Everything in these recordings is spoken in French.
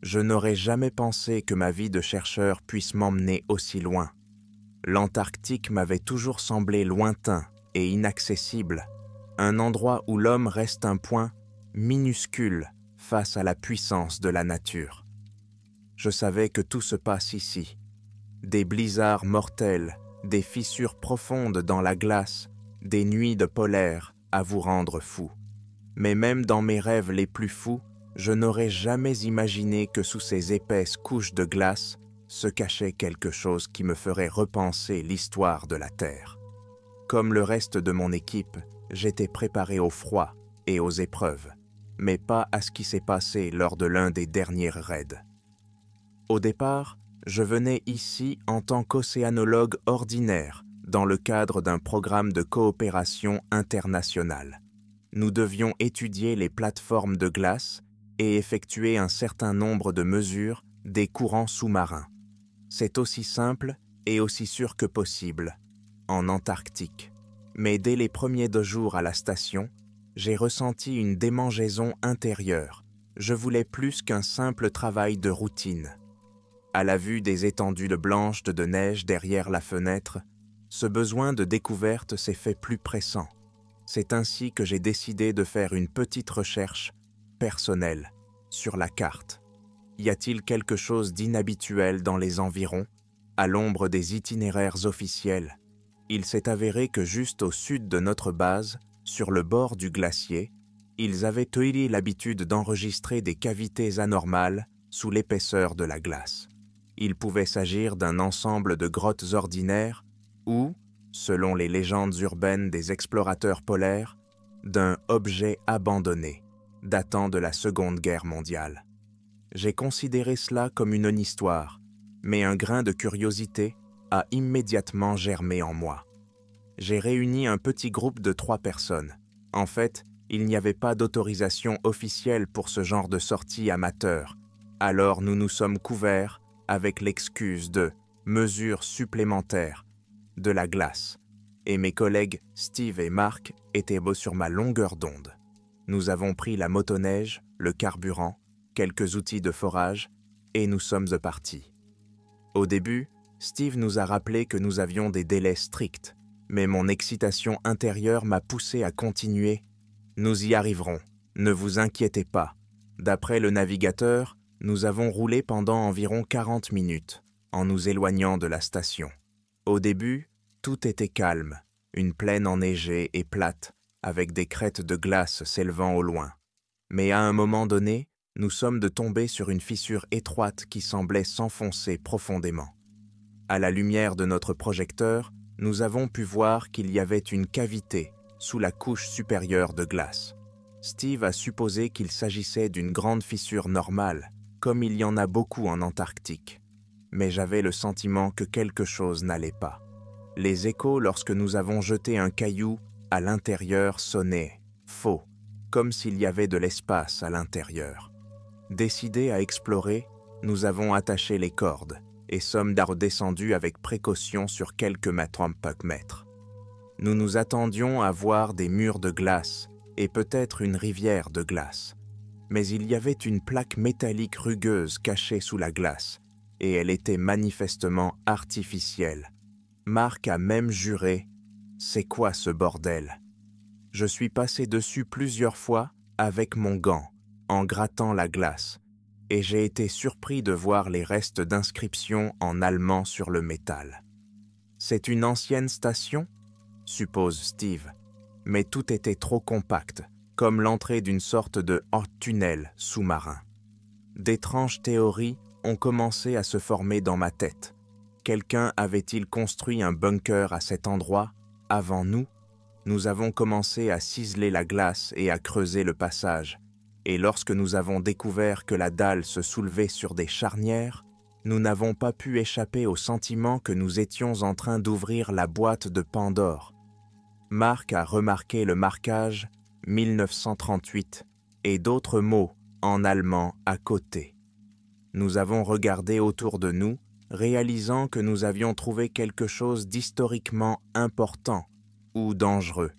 Je n'aurais jamais pensé que ma vie de chercheur puisse m'emmener aussi loin. L'Antarctique m'avait toujours semblé lointain et inaccessible, un endroit où l'homme reste un point minuscule face à la puissance de la nature. Je savais que tout se passe ici. Des blizzards mortels, des fissures profondes dans la glace, des nuits de polaire à vous rendre fou. Mais même dans mes rêves les plus fous, je n'aurais jamais imaginé que sous ces épaisses couches de glace se cachait quelque chose qui me ferait repenser l'histoire de la Terre. Comme le reste de mon équipe, j'étais préparé au froid et aux épreuves, mais pas à ce qui s'est passé lors de l'un des derniers raids. Au départ, je venais ici en tant qu'océanologue ordinaire dans le cadre d'un programme de coopération internationale. Nous devions étudier les plateformes de glace et effectuer un certain nombre de mesures des courants sous-marins. C'est aussi simple et aussi sûr que possible, en Antarctique. Mais dès les premiers 2 jours à la station, j'ai ressenti une démangeaison intérieure. Je voulais plus qu'un simple travail de routine. À la vue des étendues blanches de neige derrière la fenêtre, ce besoin de découverte s'est fait plus pressant. C'est ainsi que j'ai décidé de faire une petite recherche personnelle sur la carte. Y a-t-il quelque chose d'inhabituel dans les environs, à l'ombre des itinéraires officiels? Il s'est avéré que juste au sud de notre base, sur le bord du glacier, ils avaient eu l'habitude d'enregistrer des cavités anormales sous l'épaisseur de la glace. Il pouvait s'agir d'un ensemble de grottes ordinaires ou, selon les légendes urbaines des explorateurs polaires, d'un objet abandonné, datant de la Seconde Guerre mondiale. J'ai considéré cela comme une histoire, mais un grain de curiosité a immédiatement germé en moi. J'ai réuni un petit groupe de 3 personnes. En fait, il n'y avait pas d'autorisation officielle pour ce genre de sortie amateur, alors nous nous sommes couverts avec l'excuse de mesures supplémentaires de la glace, et mes collègues Steve et Mark étaient sur ma longueur d'onde. Nous avons pris la motoneige, le carburant, quelques outils de forage, et nous sommes partis. Au début, Steve nous a rappelé que nous avions des délais stricts, mais mon excitation intérieure m'a poussé à continuer. Nous y arriverons, ne vous inquiétez pas. D'après le navigateur, nous avons roulé pendant environ 40 minutes, en nous éloignant de la station. Au début, tout était calme, une plaine enneigée et plate, avec des crêtes de glace s'élevant au loin. Mais à un moment donné, nous sommes tombés sur une fissure étroite qui semblait s'enfoncer profondément. À la lumière de notre projecteur, nous avons pu voir qu'il y avait une cavité sous la couche supérieure de glace. Steve a supposé qu'il s'agissait d'une grande fissure normale, comme il y en a beaucoup en Antarctique. Mais j'avais le sentiment que quelque chose n'allait pas. Les échos lorsque nous avons jeté un caillou à l'intérieur sonnaient faux, comme s'il y avait de l'espace à l'intérieur. Décidés à explorer, nous avons attaché les cordes et sommes redescendus avec précaution sur quelques mètres. Nous nous attendions à voir des murs de glace et peut-être une rivière de glace. Mais il y avait une plaque métallique rugueuse cachée sous la glace, et elle était manifestement artificielle. Mark a même juré « C'est quoi ce bordel ?» Je suis passé dessus plusieurs fois avec mon gant, en grattant la glace, et j'ai été surpris de voir les restes d'inscriptions en allemand sur le métal. C'est une ancienne station, suppose Steve, mais tout était trop compact, comme l'entrée d'une sorte de tunnel sous-marin. D'étranges théories ont commencé à se former dans ma tête. Quelqu'un avait-il construit un bunker à cet endroit avant nous? Nous avons commencé à ciseler la glace et à creuser le passage, et lorsque nous avons découvert que la dalle se soulevait sur des charnières, nous n'avons pas pu échapper au sentiment que nous étions en train d'ouvrir la boîte de Pandore. Mark a remarqué le marquage 1938 et d'autres mots en allemand à côté. Nous avons regardé autour de nous, réalisant que nous avions trouvé quelque chose d'historiquement important ou dangereux.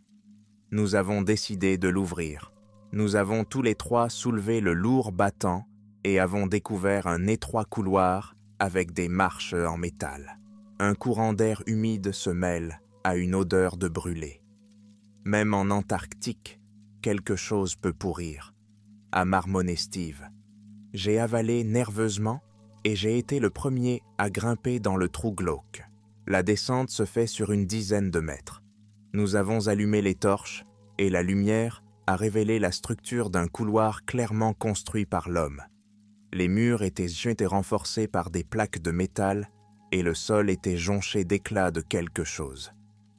Nous avons décidé de l'ouvrir. Nous avons tous les 3 soulevé le lourd battant et avons découvert un étroit couloir avec des marches en métal. Un courant d'air humide se mêle à une odeur de brûlé. Même en Antarctique, quelque chose peut pourrir, a marmonné Steve. J'ai avalé nerveusement et j'ai été le premier à grimper dans le trou glauque. La descente se fait sur une dizaine de mètres. Nous avons allumé les torches et la lumière a révélé la structure d'un couloir clairement construit par l'homme. Les murs étaient renforcés par des plaques de métal et le sol était jonché d'éclats de quelque chose.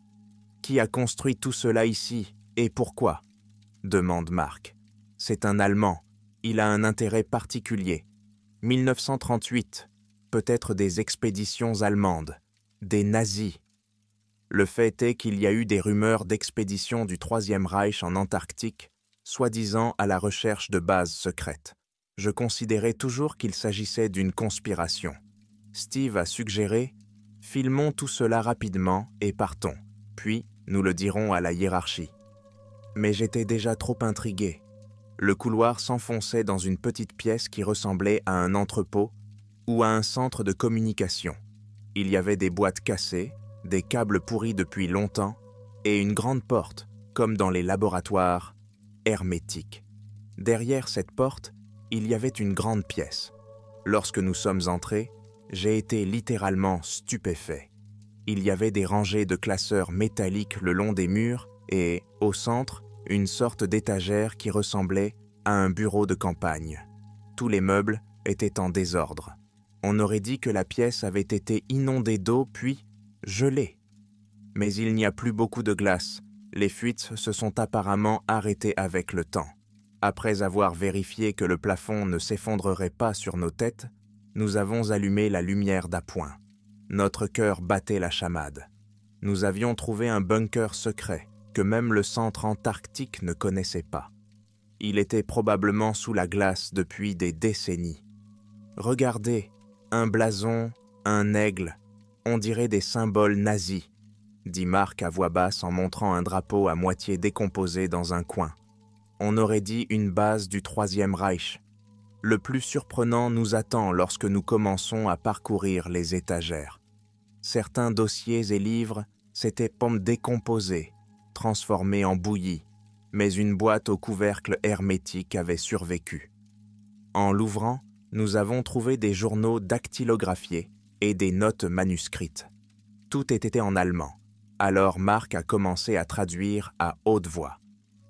« Qui a construit tout cela ici et pourquoi ?» demande Mark. « C'est un Allemand. Il a un intérêt particulier. 1938, peut-être des expéditions allemandes, des nazis. » Le fait est qu'il y a eu des rumeurs d'expéditions du Troisième Reich en Antarctique, soi-disant à la recherche de bases secrètes. Je considérais toujours qu'il s'agissait d'une conspiration. Steve a suggéré « Filmons tout cela rapidement et partons, puis nous le dirons à la hiérarchie. » Mais j'étais déjà trop intrigué. Le couloir s'enfonçait dans une petite pièce qui ressemblait à un entrepôt ou à un centre de communication. Il y avait des boîtes cassées, des câbles pourris depuis longtemps et une grande porte, comme dans les laboratoires, hermétique. Derrière cette porte, il y avait une grande pièce. Lorsque nous sommes entrés, j'ai été littéralement stupéfait. Il y avait des rangées de classeurs métalliques le long des murs et, au centre, une sorte d'étagère qui ressemblait à un bureau de campagne. Tous les meubles étaient en désordre. On aurait dit que la pièce avait été inondée d'eau puis gelée. Mais il n'y a plus beaucoup de glace. Les fuites se sont apparemment arrêtées avec le temps. Après avoir vérifié que le plafond ne s'effondrerait pas sur nos têtes, nous avons allumé la lumière d'appoint. Notre cœur battait la chamade. Nous avions trouvé un bunker secret que même le centre antarctique ne connaissait pas. Il était probablement sous la glace depuis des décennies. Regardez, un blason, un aigle, on dirait des symboles nazis, dit Mark à voix basse en montrant un drapeau à moitié décomposé dans un coin. On aurait dit une base du Troisième Reich. Le plus surprenant nous attend lorsque nous commençons à parcourir les étagères. Certains dossiers et livres s'étaient décomposés, transformés en bouillie, mais une boîte au couvercle hermétique avait survécu. En l'ouvrant, nous avons trouvé des journaux dactylographiés et des notes manuscrites. Tout était en allemand. Alors Mark a commencé à traduire à haute voix.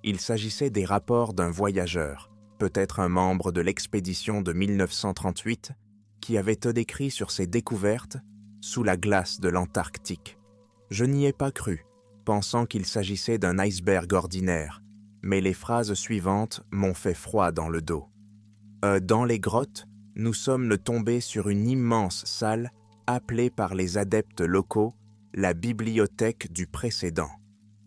Il s'agissait des rapports d'un voyageur, peut-être un membre de l'expédition de 1938, qui avait décrit sur ses découvertes sous la glace de l'Antarctique. Je n'y ai pas cru, pensant qu'il s'agissait d'un iceberg ordinaire, mais les phrases suivantes m'ont fait froid dans le dos. Dans les grottes, nous sommes tombés sur une immense salle appelée par les adeptes locaux la bibliothèque du précédent.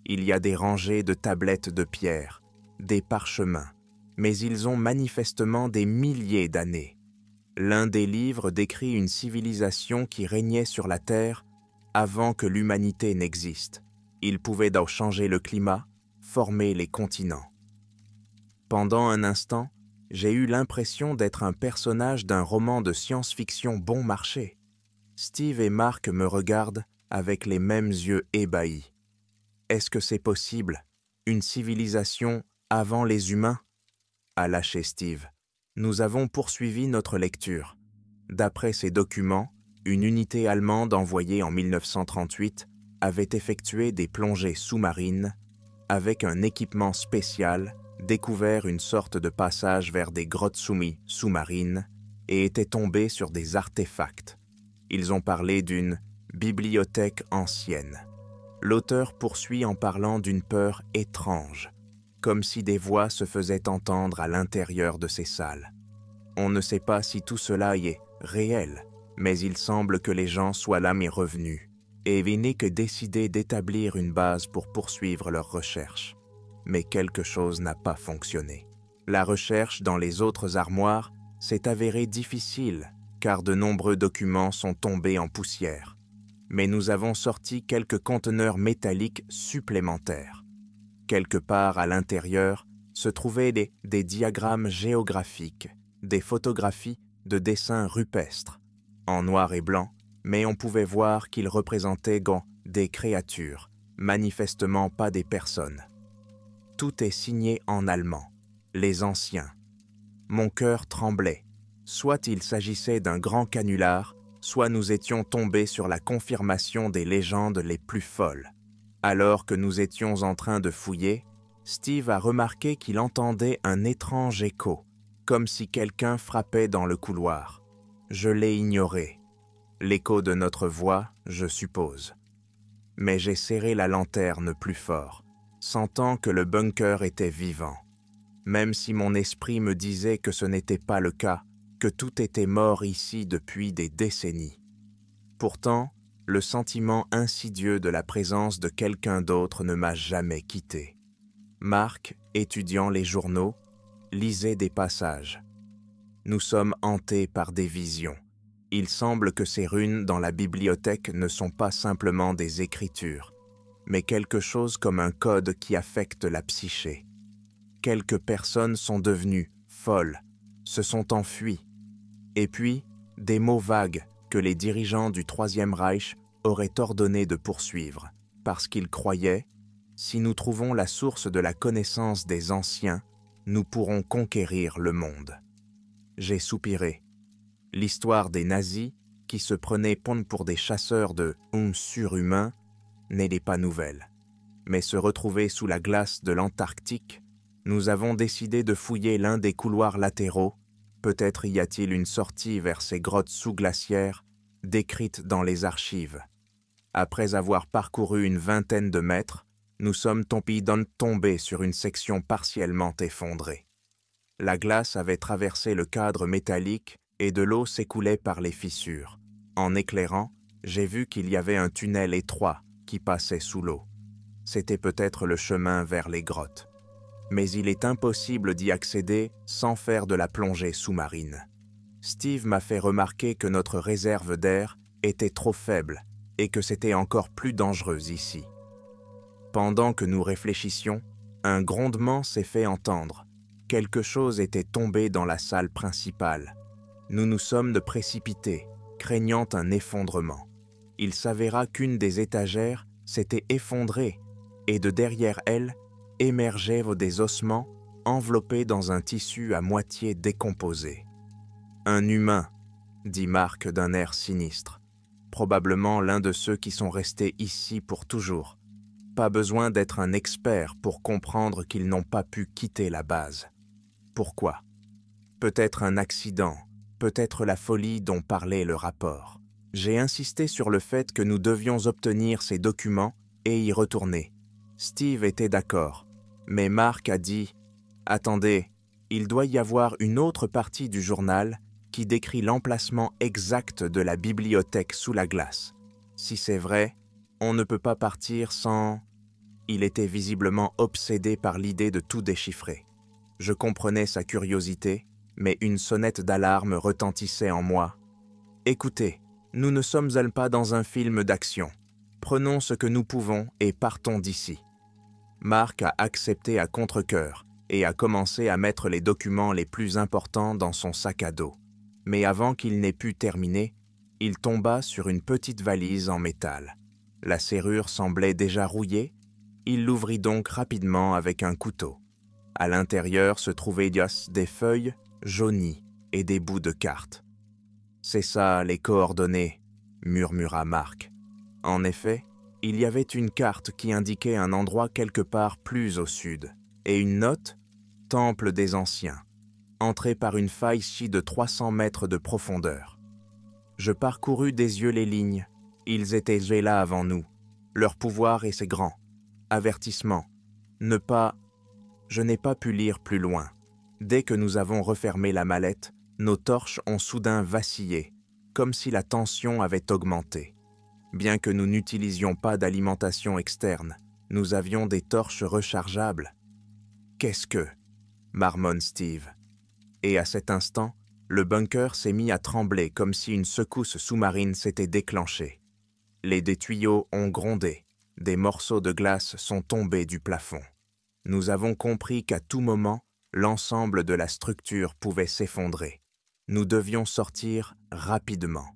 Il y a des rangées de tablettes de pierre, des parchemins, mais ils ont manifestement des milliers d'années. L'un des livres décrit une civilisation qui régnait sur la Terre avant que l'humanité n'existe. Il pouvait donc changer le climat, former les continents. Pendant un instant, j'ai eu l'impression d'être un personnage d'un roman de science-fiction bon marché. Steve et Mark me regardent avec les mêmes yeux ébahis. Est-ce que c'est possible? Une civilisation avant les humains? A lâché Steve. Nous avons poursuivi notre lecture. D'après ces documents, une unité allemande envoyée en 1938 avait effectué des plongées sous-marines avec un équipement spécial, découvert une sorte de passage vers des grottes sous-marines et était tombé sur des artefacts. Ils ont parlé d'une bibliothèque ancienne. L'auteur poursuit en parlant d'une peur étrange, comme si des voix se faisaient entendre à l'intérieur de ces salles. On ne sait pas si tout cela y est réel, mais il semble que les gens soient là mais revenus, et n'aient que décidé d'établir une base pour poursuivre leurs recherches. Mais quelque chose n'a pas fonctionné. La recherche dans les autres armoires s'est avérée difficile, car de nombreux documents sont tombés en poussière. Mais nous avons sorti quelques conteneurs métalliques supplémentaires. Quelque part à l'intérieur se trouvaient des diagrammes géographiques des photographies de dessins rupestres, en noir et blanc, mais on pouvait voir qu'ils représentaient des créatures, manifestement pas des personnes. Tout est signé en allemand, les anciens. Mon cœur tremblait. Soit il s'agissait d'un grand canular, soit nous étions tombés sur la confirmation des légendes les plus folles. Alors que nous étions en train de fouiller, Steve a remarqué qu'il entendait un étrange écho, comme si quelqu'un frappait dans le couloir. Je l'ai ignoré. L'écho de notre voix, je suppose. Mais j'ai serré la lanterne plus fort, sentant que le bunker était vivant. Même si mon esprit me disait que ce n'était pas le cas, que tout était mort ici depuis des décennies. Pourtant, le sentiment insidieux de la présence de quelqu'un d'autre ne m'a jamais quitté. Marc, étudiant les journaux, lisait des passages. Nous sommes hantés par des visions. Il semble que ces runes dans la bibliothèque ne sont pas simplement des écritures, mais quelque chose comme un code qui affecte la psyché. Quelques personnes sont devenues folles, se sont enfuies. Et puis, des mots vagues que les dirigeants du Troisième Reich auraient ordonné de poursuivre, parce qu'ils croyaient, si nous trouvons la source de la connaissance des anciens, nous pourrons conquérir le monde. J'ai soupiré. L'histoire des nazis, qui se prenaient pour des chasseurs de surhumains, n'est pas nouvelle. Mais se retrouver sous la glace de l'Antarctique, nous avons décidé de fouiller l'un des couloirs latéraux. Peut-être y a-t-il une sortie vers ces grottes sous-glaciaires décrites dans les archives. Après avoir parcouru une vingtaine de mètres, nous sommes tombés sur une section partiellement effondrée. La glace avait traversé le cadre métallique et de l'eau s'écoulait par les fissures. En éclairant, j'ai vu qu'il y avait un tunnel étroit qui passait sous l'eau. C'était peut-être le chemin vers les grottes. Mais il est impossible d'y accéder sans faire de la plongée sous-marine. Steve m'a fait remarquer que notre réserve d'air était trop faible et que c'était encore plus dangereux ici. Pendant que nous réfléchissions, un grondement s'est fait entendre. Quelque chose était tombé dans la salle principale. Nous nous sommes précipités, craignant un effondrement. Il s'avéra qu'une des étagères s'était effondrée et de derrière elle émergeaient des ossements enveloppés dans un tissu à moitié décomposé. « Un humain », dit Marc d'un air sinistre. « Probablement l'un de ceux qui sont restés ici pour toujours. Pas besoin d'être un expert pour comprendre qu'ils n'ont pas pu quitter la base. Pourquoi? Peut-être un accident, peut-être la folie dont parlait le rapport. J'ai insisté sur le fait que nous devions obtenir ces documents et y retourner. Steve était d'accord, mais Marc a dit « Attendez, il doit y avoir une autre partie du journal qui décrit l'emplacement exact de la bibliothèque sous la glace. Si c'est vrai, on ne peut pas partir sans... » Il était visiblement obsédé par l'idée de tout déchiffrer. Je comprenais sa curiosité, mais une sonnette d'alarme retentissait en moi. « Écoutez, nous ne sommes pas dans un film d'action. Prenons ce que nous pouvons et partons d'ici. » Marc a accepté à contre-cœur et a commencé à mettre les documents les plus importants dans son sac à dos. Mais avant qu'il n'ait pu terminer, il tomba sur une petite valise en métal. La serrure semblait déjà rouillée. Il l'ouvrit donc rapidement avec un couteau. À l'intérieur se trouvaient des feuilles jaunies et des bouts de cartes. « C'est ça, les coordonnées », murmura Marc. En effet, il y avait une carte qui indiquait un endroit quelque part plus au sud, et une note « Temple des Anciens », entrée par une faille de 300 mètres de profondeur. Je parcourus des yeux les lignes. Ils étaient là avant nous. Leur pouvoir est grand. Avertissement. Ne pas... Je n'ai pas pu lire plus loin. Dès que nous avons refermé la mallette, nos torches ont soudain vacillé, comme si la tension avait augmenté. Bien que nous n'utilisions pas d'alimentation externe, nous avions des torches rechargeables. « Qu'est-ce que » marmonne Steve. Et à cet instant, le bunker s'est mis à trembler comme si une secousse sous-marine s'était déclenchée. Les tuyaux ont grondé. Des morceaux de glace sont tombés du plafond. Nous avons compris qu'à tout moment, L'ensemble de la structure pouvait s'effondrer. Nous devions sortir rapidement.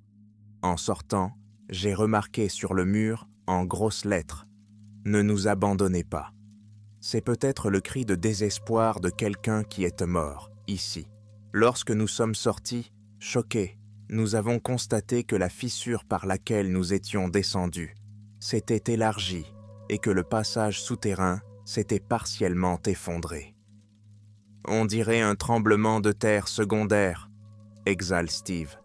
En sortant, j'ai remarqué sur le mur, en grosses lettres, « Ne nous abandonnez pas ». C'est peut-être le cri de désespoir de quelqu'un qui est mort, ici. Lorsque nous sommes sortis, choqués, nous avons constaté que la fissure par laquelle nous étions descendus s'était élargie et que le passage souterrain s'était partiellement effondré. On dirait un tremblement de terre secondaire, exhale Steve.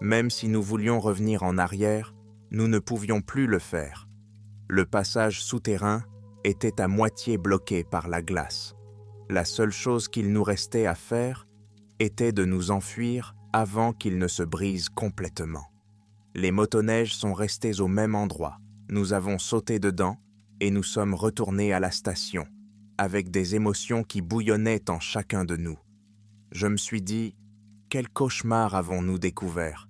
Même si nous voulions revenir en arrière, nous ne pouvions plus le faire. Le passage souterrain était à moitié bloqué par la glace. La seule chose qu'il nous restait à faire était de nous enfuir avant qu'il ne se brise complètement. Les motoneiges sont restés au même endroit. Nous avons sauté dedans et nous sommes retournés à la station, avec des émotions qui bouillonnaient en chacun de nous. Je me suis dit, quel cauchemar avons-nous découvert?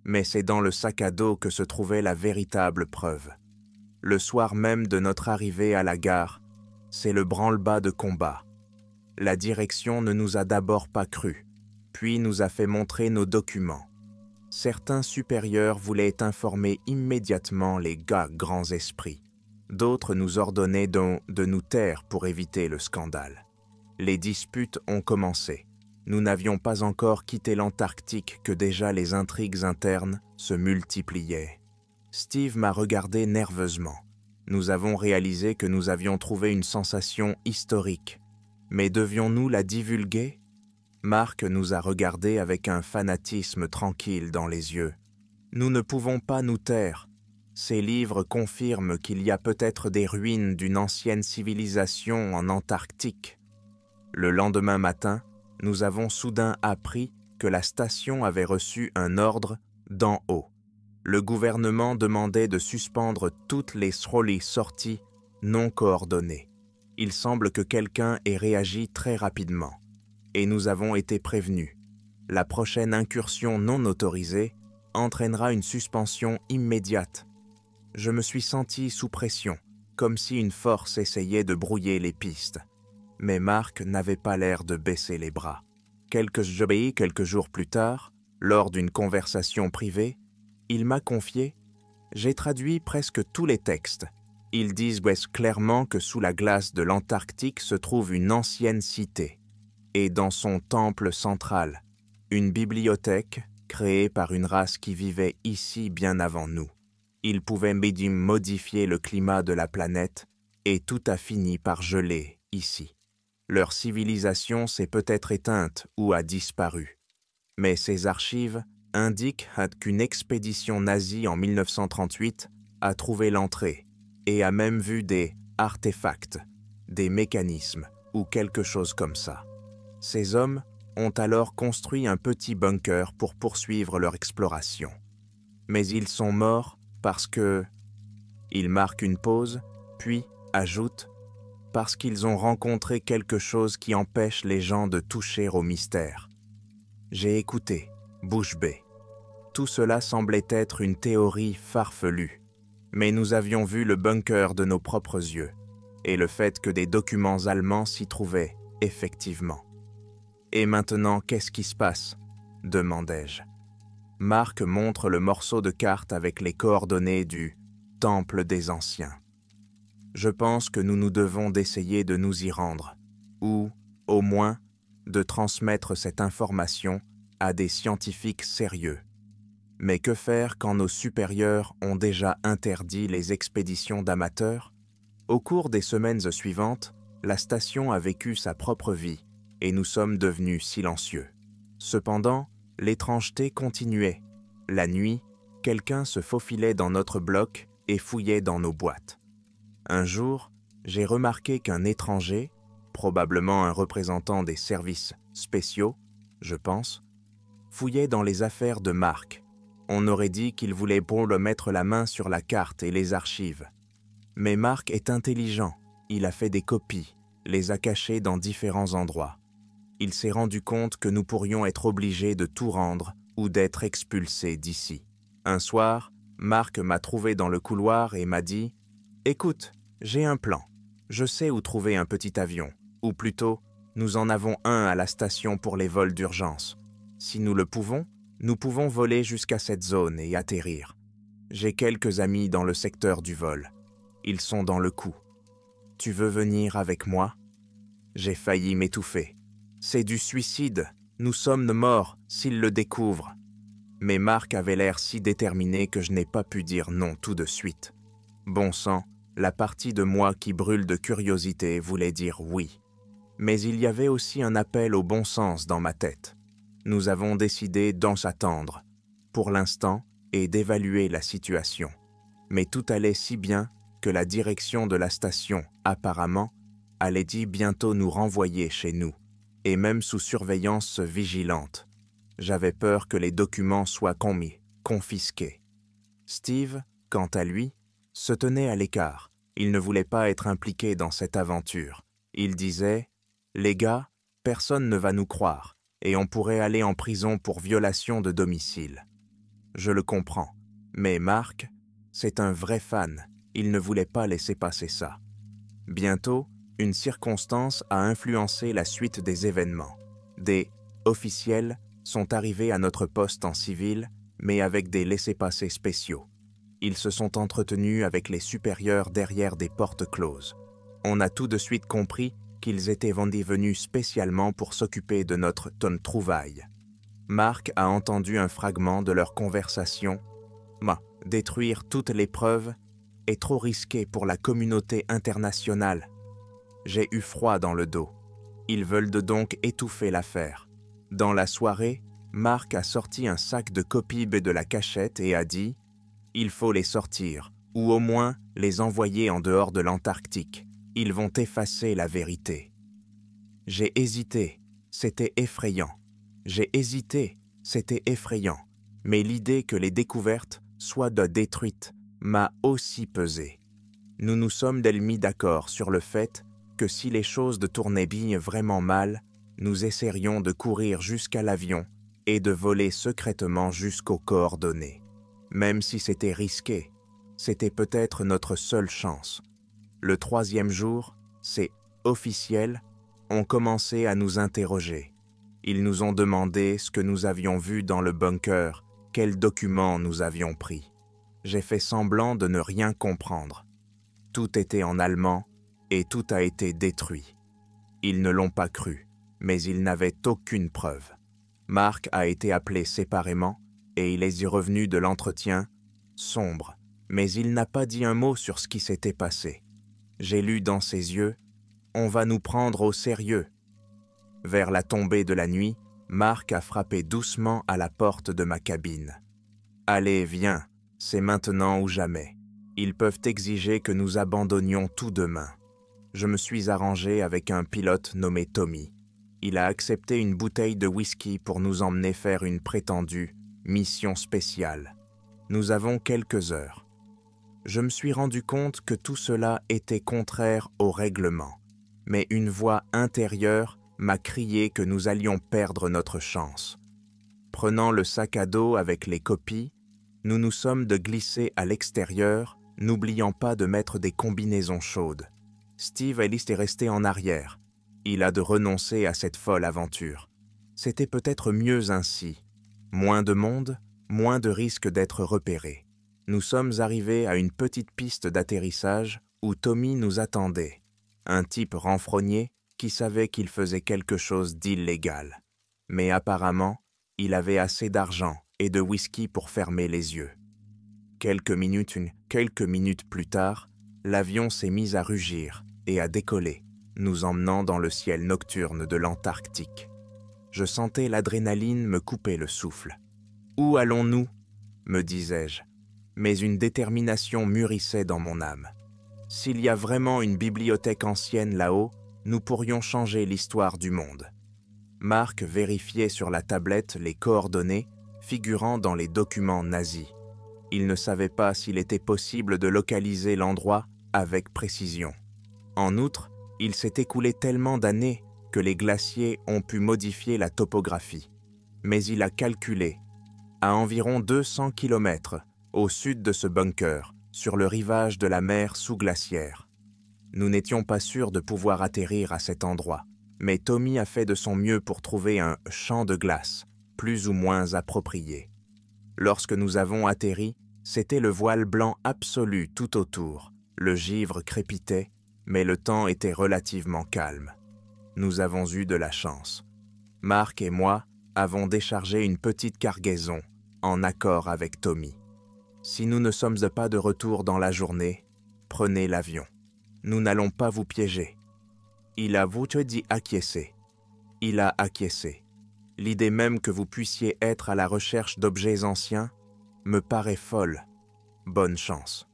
Mais c'est dans le sac à dos que se trouvait la véritable preuve. Le soir même de notre arrivée à la gare, c'est le branle-bas de combat. La direction ne nous a d'abord pas cru, puis nous a fait montrer nos documents. Certains supérieurs voulaient informer immédiatement les gars grands esprits. D'autres nous ordonnaient donc de nous taire pour éviter le scandale. Les disputes ont commencé. Nous n'avions pas encore quitté l'Antarctique que déjà les intrigues internes se multipliaient. Steve m'a regardé nerveusement. Nous avons réalisé que nous avions trouvé une sensation historique. Mais devions-nous la divulguer? Marc nous a regardés avec un fanatisme tranquille dans les yeux. Nous ne pouvons pas nous taire. Ces livres confirment qu'il y a peut-être des ruines d'une ancienne civilisation en Antarctique. Le lendemain matin, nous avons soudain appris que la station avait reçu un ordre d'en haut. Le gouvernement demandait de suspendre toutes les sorties non coordonnées. Il semble que quelqu'un ait réagi très rapidement. Et nous avons été prévenus. La prochaine incursion non autorisée entraînera une suspension immédiate. Je me suis senti sous pression, comme si une force essayait de brouiller les pistes. Mais Marc n'avait pas l'air de baisser les bras. Quelques jours plus tard, lors d'une conversation privée, il m'a confié « J'ai traduit presque tous les textes. Ils disent clairement que sous la glace de l'Antarctique se trouve une ancienne cité, et dans son temple central, une bibliothèque créée par une race qui vivait ici bien avant nous. Ils pouvaient modifier le climat de la planète, et tout a fini par geler ici. Leur civilisation s'est peut-être éteinte ou a disparu. Mais ces archives indiquent qu'une expédition nazie en 1938 a trouvé l'entrée et a même vu des artefacts, des mécanismes ou quelque chose comme ça. Ces hommes ont alors construit un petit bunker pour poursuivre leur exploration. Mais ils sont morts parce que... Il marque une pause, puis ajoute « parce qu'ils ont rencontré quelque chose qui empêche les gens de toucher au mystère. » J'ai écouté, bouche bée. Tout cela semblait être une théorie farfelue, mais nous avions vu le bunker de nos propres yeux, et le fait que des documents allemands s'y trouvaient, effectivement. « Et maintenant, qu'est-ce qui se passe ?» demandai-je. Marc montre le morceau de carte avec les coordonnées du « Temple des Anciens ». Je pense que nous nous devons d'essayer de nous y rendre, ou, au moins, de transmettre cette information à des scientifiques sérieux. Mais que faire quand nos supérieurs ont déjà interdit les expéditions d'amateurs? Au cours des semaines suivantes, la station a vécu sa propre vie et nous sommes devenus silencieux. Cependant, l'étrangeté continuait. La nuit, quelqu'un se faufilait dans notre bloc et fouillait dans nos boîtes. Un jour, j'ai remarqué qu'un étranger, probablement un représentant des services spéciaux, je pense, fouillait dans les affaires de Marc. On aurait dit qu'il voulait mettre la main sur la carte et les archives. Mais Marc est intelligent, il a fait des copies, les a cachées dans différents endroits. Il s'est rendu compte que nous pourrions être obligés de tout rendre ou d'être expulsés d'ici. Un soir, Marc m'a trouvé dans le couloir et m'a dit « Écoute, j'ai un plan. Je sais où trouver un petit avion, ou plutôt, Nous en avons un à la station pour les vols d'urgence. Si nous le pouvons, nous pouvons voler jusqu'à cette zone et atterrir. J'ai quelques amis dans le secteur du vol. Ils sont dans le coup. Tu veux venir avec moi? J'ai failli m'étouffer. C'est du suicide. Nous sommes morts s'ils le découvrent. Mais Marc avait l'air si déterminé que je n'ai pas pu dire non tout de suite. Bon sang, la partie de moi qui brûle de curiosité voulait dire oui. Mais il y avait aussi un appel au bon sens dans ma tête. Nous avons décidé d'en s'attendre, pour l'instant, et d'évaluer la situation. Mais tout allait si bien que la direction de la station, apparemment, allait bientôt nous renvoyer chez nous, et même sous surveillance vigilante. J'avais peur que les documents soient confisqués. Steve, quant à lui, se tenait à l'écart. Il ne voulait pas être impliqué dans cette aventure. Il disait « Les gars, personne ne va nous croire, et on pourrait aller en prison pour violation de domicile. » Je le comprends, mais Marc, c'est un vrai fan. Il ne voulait pas laisser passer ça. Bientôt, une circonstance a influencé la suite des événements. Des officiels sont arrivés à notre poste en civil, mais avec des laissez-passer spéciaux. Ils se sont entretenus avec les supérieurs derrière des portes closes. On a tout de suite compris qu'ils étaient venus spécialement pour s'occuper de notre trouvaille. Marc a entendu un fragment de leur conversation. Détruire toutes les preuves est trop risqué pour la communauté internationale. J'ai eu froid dans le dos. Ils veulent donc étouffer l'affaire. Dans la soirée, Marc a sorti un sac de copies de la cachette et a dit « Il faut les sortir, ou au moins les envoyer en dehors de l'Antarctique. Ils vont effacer la vérité. » J'ai hésité, c'était effrayant. J'ai hésité, c'était effrayant. Mais l'idée que les découvertes soient détruites m'a aussi pesé. Nous nous sommes mis d'accord sur le fait que si les choses tournaient bien vraiment mal, nous essaierions de courir jusqu'à l'avion et de voler secrètement jusqu'aux coordonnées. Même si c'était risqué, c'était peut-être notre seule chance. Le 3e jour, c'est officiel, ont commencé à nous interroger. Ils nous ont demandé ce que nous avions vu dans le bunker, quels documents nous avions pris. J'ai fait semblant de ne rien comprendre. Tout était en allemand et tout a été détruit. Ils ne l'ont pas cru, mais ils n'avaient aucune preuve. Marc a été appelé séparément et il est revenu de l'entretien, sombre, mais il n'a pas dit un mot sur ce qui s'était passé. J'ai lu dans ses yeux « On va nous prendre au sérieux ». Vers la tombée de la nuit, Marc a frappé doucement à la porte de ma cabine. « Allez, viens, c'est maintenant ou jamais. Ils peuvent exiger que nous abandonnions tout demain. » Je me suis arrangé avec un pilote nommé Tommy. Il a accepté une bouteille de whisky pour nous emmener faire une prétendue mission spéciale. Nous avons quelques heures. Je me suis rendu compte que tout cela était contraire au règlement, mais une voix intérieure m'a crié que nous allions perdre notre chance. Prenant le sac à dos avec les copies, nous nous sommes glissés à l'extérieur, n'oubliant pas de mettre des combinaisons chaudes. Steve Ellis est resté en arrière. Il a renoncé à cette folle aventure. C'était peut-être mieux ainsi. Moins de monde, moins de risque d'être repéré. Nous sommes arrivés à une petite piste d'atterrissage où Tommy nous attendait. Un type renfrogné qui savait qu'il faisait quelque chose d'illégal. Mais apparemment, il avait assez d'argent et de whisky pour fermer les yeux. Quelques minutes plus tard, l'avion s'est mis à rugir et à décoller, nous emmenant dans le ciel nocturne de l'Antarctique. Je sentais l'adrénaline me couper le souffle. « Où allons-nous » me disais-je, mais une détermination mûrissait dans mon âme. S'il y a vraiment une bibliothèque ancienne là-haut, nous pourrions changer l'histoire du monde. Marc vérifiait sur la tablette les coordonnées figurant dans les documents nazis. Il ne savait pas s'il était possible de localiser l'endroit avec précision. En outre, il s'est écoulé tellement d'années que les glaciers ont pu modifier la topographie. Mais il a calculé, à environ 200 km au sud de ce bunker, sur le rivage de la mer sous-glaciaire. Nous n'étions pas sûrs de pouvoir atterrir à cet endroit. mais Tommy a fait de son mieux pour trouver un champ de glace, plus ou moins approprié. Lorsque nous avons atterri, c'était le voile blanc absolu tout autour. Le givre crépitait, mais le temps était relativement calme. Nous avons eu de la chance. Mark et moi avons déchargé une petite cargaison, en accord avec Tommy. Si nous ne sommes pas de retour dans la journée, prenez l'avion. Nous n'allons pas vous piéger. Il a voulu dit acquiescer. Il a acquiescé. L'idée même que vous puissiez être à la recherche d'objets anciens me paraît folle. Bonne chance.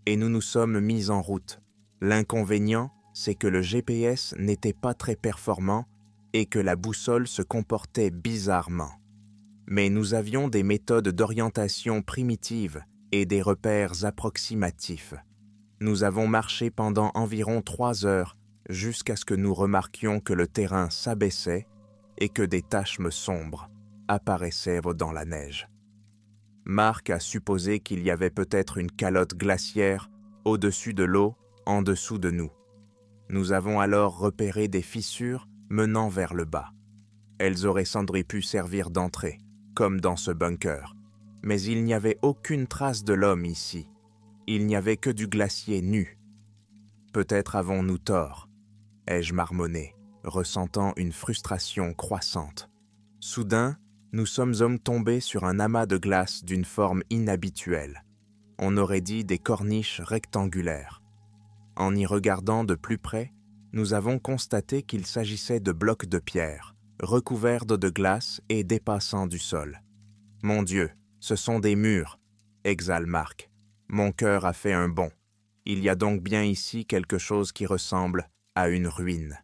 Et nous nous sommes mis en route. L'inconvénient, c'est que le GPS n'était pas très performant et que la boussole se comportait bizarrement. Mais nous avions des méthodes d'orientation primitives et des repères approximatifs. Nous avons marché pendant environ 3 heures jusqu'à ce que nous remarquions que le terrain s'abaissait et que des taches sombres apparaissaient dans la neige. Mark a supposé qu'il y avait peut-être une calotte glaciaire au-dessus de l'eau, en dessous de nous. Nous avons alors repéré des fissures menant vers le bas. Elles auraient sans doute pu servir d'entrée, comme dans ce bunker. Mais il n'y avait aucune trace de l'homme ici. Il n'y avait que du glacier nu. Peut-être avons-nous tort, ai-je marmonné, ressentant une frustration croissante. Soudain, nous sommes tombés sur un amas de glace d'une forme inhabituelle. On aurait dit des corniches rectangulaires. En y regardant de plus près, nous avons constaté qu'il s'agissait de blocs de pierre, recouverts de glace et dépassant du sol. « Mon Dieu, ce sont des murs !» exhale Mark. Mon cœur a fait un bond. Il y a donc bien ici quelque chose qui ressemble à une ruine.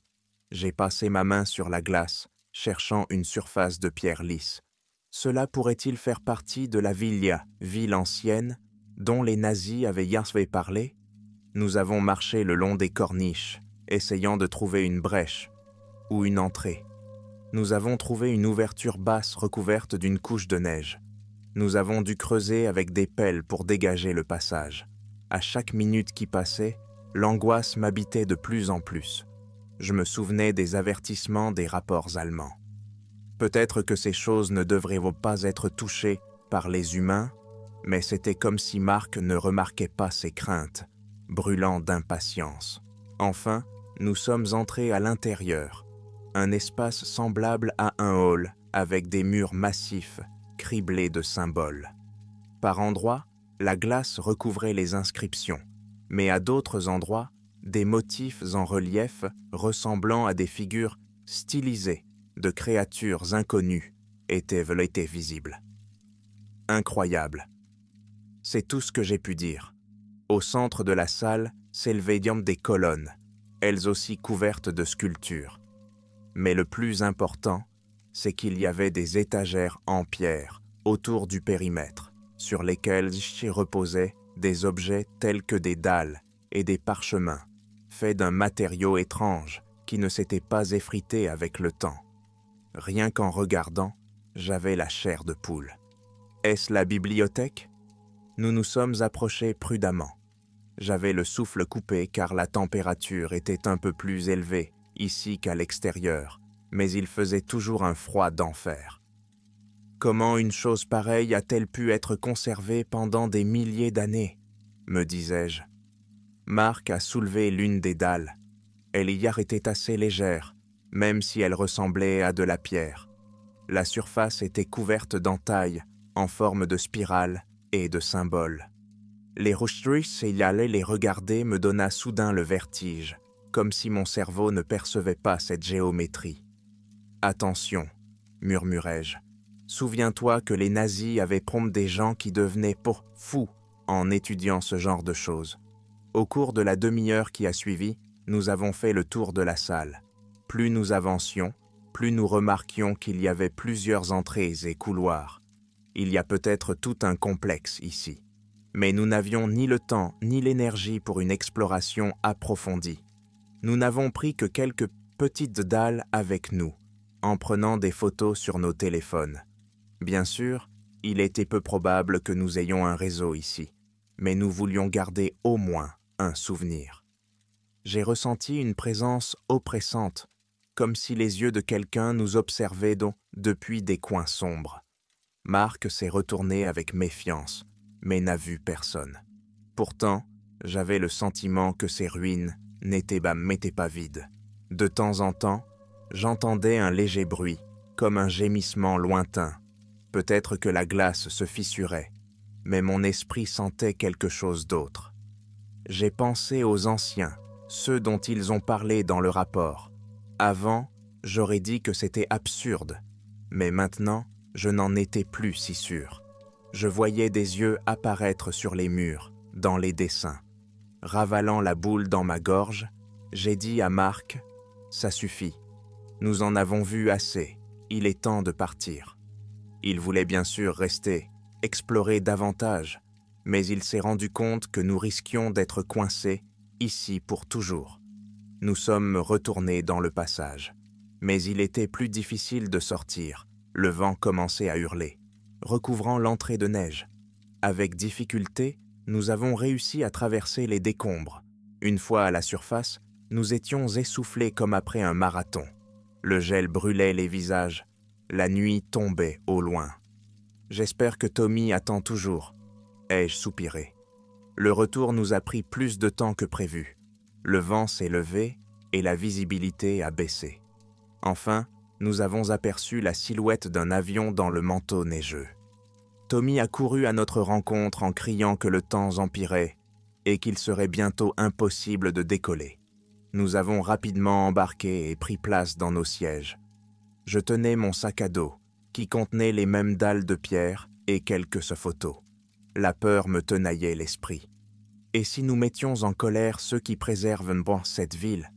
J'ai passé ma main sur la glace, cherchant une surface de pierre lisse. Cela pourrait-il faire partie de la Villa, ville ancienne, dont les nazis avaient parlé? Nous avons marché le long des corniches, essayant de trouver une brèche ou une entrée. Nous avons trouvé une ouverture basse recouverte d'une couche de neige. Nous avons dû creuser avec des pelles pour dégager le passage. À chaque minute qui passait, l'angoisse m'habitait de plus en plus. Je me souvenais des avertissements des rapports allemands. Peut-être que ces choses ne devraient pas être touchées par les humains, mais c'était comme si Mark ne remarquait pas ses craintes, brûlant d'impatience. Enfin, nous sommes entrés à l'intérieur, un espace semblable à un hall avec des murs massifs, criblés de symboles. Par endroits, la glace recouvrait les inscriptions, mais à d'autres endroits, des motifs en relief ressemblant à des figures stylisées de créatures inconnues étaient visibles. Incroyable. C'est tout ce que j'ai pu dire. Au centre de la salle s'élevaient des colonnes, elles aussi couvertes de sculptures. Mais le plus important, c'est qu'il y avait des étagères en pierre autour du périmètre, sur lesquelles reposaient des objets tels que des dalles et des parchemins, faits d'un matériau étrange qui ne s'était pas effrité avec le temps. Rien qu'en regardant, j'avais la chair de poule. Est-ce la bibliothèque? Nous nous sommes approchés prudemment. J'avais le souffle coupé car la température était un peu plus élevée ici qu'à l'extérieur, mais il faisait toujours un froid d'enfer. Comment une chose pareille a-t-elle pu être conservée pendant des milliers d'années? Me disais-je. Mark a soulevé l'une des dalles. Elle y était assez légère, même si elle ressemblait à de la pierre. La surface était couverte d'entailles, en forme de spirale et de symboles. Les rocheries et y aller les regarder me donna soudain le vertige, comme si mon cerveau ne percevait pas cette géométrie. « Attention », murmurai-je. « Souviens-toi que les nazis avaient prompte des gens qui devenaient fous en étudiant ce genre de choses. » Au cours de la demi-heure qui a suivi, nous avons fait le tour de la salle. Plus nous avancions, plus nous remarquions qu'il y avait plusieurs entrées et couloirs. Il y a peut-être tout un complexe ici. Mais nous n'avions ni le temps ni l'énergie pour une exploration approfondie. Nous n'avons pris que quelques petites dalles avec nous, en prenant des photos sur nos téléphones. Bien sûr, il était peu probable que nous ayons un réseau ici, mais nous voulions garder au moins un souvenir. J'ai ressenti une présence oppressante comme si les yeux de quelqu'un nous observaient depuis des coins sombres. Marc s'est retourné avec méfiance, mais n'a vu personne. Pourtant, j'avais le sentiment que ces ruines n'étaient pas vides. De temps en temps, j'entendais un léger bruit, comme un gémissement lointain. Peut-être que la glace se fissurait, mais mon esprit sentait quelque chose d'autre. J'ai pensé aux anciens, ceux dont ils ont parlé dans le rapport. Avant, j'aurais dit que c'était absurde, mais maintenant, je n'en étais plus si sûr. Je voyais des yeux apparaître sur les murs, dans les dessins. Ravalant la boule dans ma gorge, j'ai dit à Marc « Ça suffit, nous en avons vu assez, il est temps de partir ». Il voulait bien sûr rester, explorer davantage, mais il s'est rendu compte que nous risquions d'être coincés ici pour toujours. Nous sommes retournés dans le passage, mais il était plus difficile de sortir. Le vent commençait à hurler, recouvrant l'entrée de neige. Avec difficulté, nous avons réussi à traverser les décombres. Une fois à la surface, nous étions essoufflés comme après un marathon. Le gel brûlait les visages. La nuit tombait au loin. « J'espère que Tommy attend toujours », ai-je soupiré. Le retour nous a pris plus de temps que prévu. Le vent s'est levé et la visibilité a baissé. Enfin, nous avons aperçu la silhouette d'un avion dans le manteau neigeux. Tommy a couru à notre rencontre en criant que le temps empirait et qu'il serait bientôt impossible de décoller. Nous avons rapidement embarqué et pris place dans nos sièges. Je tenais mon sac à dos, qui contenait les mêmes dalles de pierre et quelques photos. La peur me tenaillait l'esprit. Et si nous mettions en colère ceux qui préservent cette ville?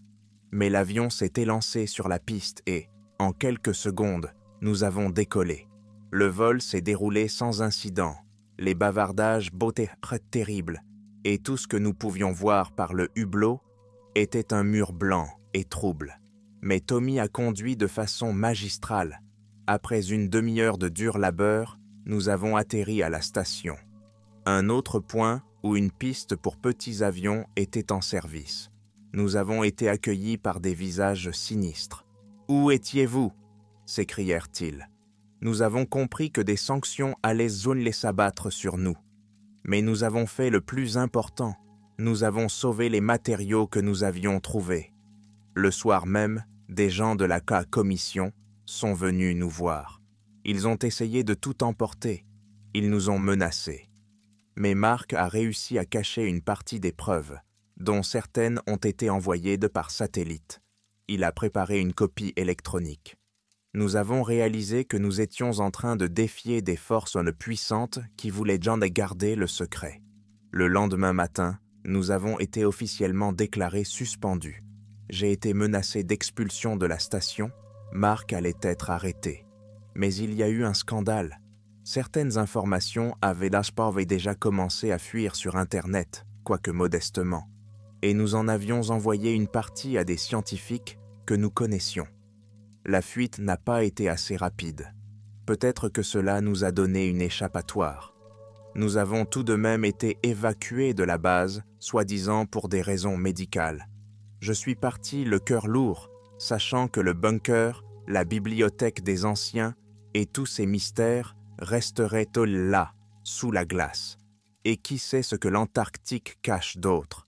Mais l'avion s'est élancé sur la piste et, en quelques secondes, nous avons décollé. Le vol s'est déroulé sans incident. Les bavardages étaient terribles, et tout ce que nous pouvions voir par le hublot était un mur blanc et trouble. Mais Tommy a conduit de façon magistrale. Après une demi-heure de dur labeur, nous avons atterri à la station. Un autre point où une piste pour petits avions était en service. Nous avons été accueillis par des visages sinistres. « Où étiez-vous » s'écrièrent-ils. Nous avons compris que des sanctions allaient s'abattre sur nous. Mais nous avons fait le plus important. Nous avons sauvé les matériaux que nous avions trouvés. Le soir même, des gens de la commission sont venus nous voir. Ils ont essayé de tout emporter. Ils nous ont menacés. Mais Marc a réussi à cacher une partie des preuves, dont certaines ont été envoyées par satellite. Il a préparé une copie électronique. Nous avons réalisé que nous étions en train de défier des forces puissantes qui voulaient garder le secret. Le lendemain matin, nous avons été officiellement déclarés suspendus. J'ai été menacé d'expulsion de la station. Marc allait être arrêté. Mais il y a eu un scandale. Certaines informations avaient déjà commencé à fuir sur Internet, quoique modestement. Et nous en avions envoyé une partie à des scientifiques que nous connaissions. La fuite n'a pas été assez rapide. Peut-être que cela nous a donné une échappatoire. Nous avons tout de même été évacués de la base, soi-disant pour des raisons médicales. Je suis parti le cœur lourd, sachant que le bunker, la bibliothèque des anciens et tous ces mystères resteraient là, sous la glace. Et qui sait ce que l'Antarctique cache d'autre?